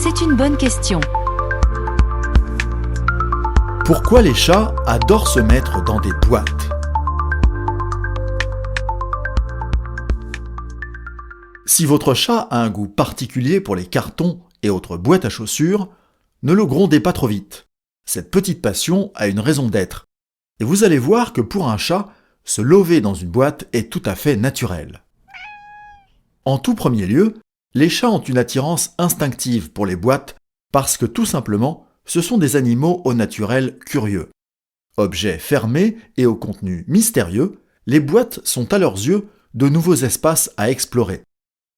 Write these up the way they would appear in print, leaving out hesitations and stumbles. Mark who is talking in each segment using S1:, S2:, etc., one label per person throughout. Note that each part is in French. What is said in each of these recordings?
S1: C'est une bonne question.
S2: Pourquoi les chats adorent se mettre dans des boîtes? Si votre chat a un goût particulier pour les cartons et autres boîtes à chaussures, ne le grondez pas trop vite. Cette petite passion a une raison d'être. Et vous allez voir que pour un chat, se lever dans une boîte est tout à fait naturel. En tout premier lieu, les chats ont une attirance instinctive pour les boîtes parce que tout simplement, ce sont des animaux au naturel curieux. Objets fermés et au contenu mystérieux, les boîtes sont à leurs yeux de nouveaux espaces à explorer.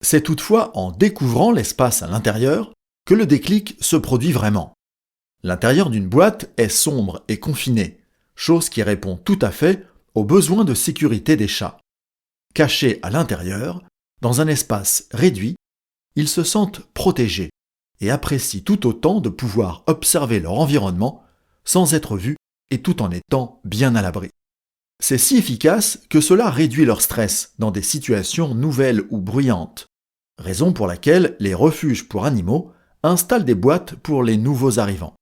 S2: C'est toutefois en découvrant l'espace à l'intérieur que le déclic se produit vraiment. L'intérieur d'une boîte est sombre et confiné, chose qui répond tout à fait aux besoins de sécurité des chats. Cachés à l'intérieur, dans un espace réduit, ils se sentent protégés et apprécient tout autant de pouvoir observer leur environnement sans être vus et tout en étant bien à l'abri. C'est si efficace que cela réduit leur stress dans des situations nouvelles ou bruyantes, raison pour laquelle les refuges pour animaux installent des boîtes pour les nouveaux arrivants.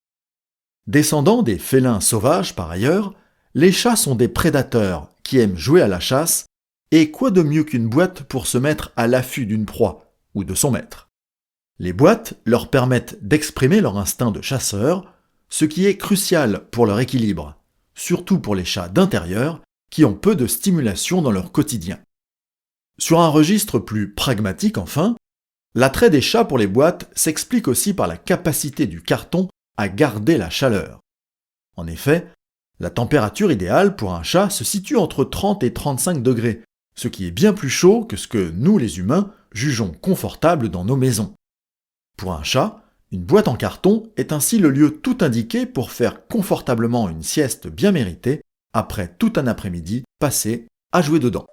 S2: Descendants des félins sauvages par ailleurs, les chats sont des prédateurs qui aiment jouer à la chasse, et quoi de mieux qu'une boîte pour se mettre à l'affût d'une proie ou de son maître. Les boîtes leur permettent d'exprimer leur instinct de chasseur, ce qui est crucial pour leur équilibre, surtout pour les chats d'intérieur qui ont peu de stimulation dans leur quotidien. Sur un registre plus pragmatique enfin, l'attrait des chats pour les boîtes s'explique aussi par la capacité du carton à garder la chaleur. En effet, la température idéale pour un chat se situe entre 30 et 35 degrés, ce qui est bien plus chaud que ce que nous les humains jugeons confortable dans nos maisons. Pour un chat, une boîte en carton est ainsi le lieu tout indiqué pour faire confortablement une sieste bien méritée après tout un après-midi passé à jouer dedans.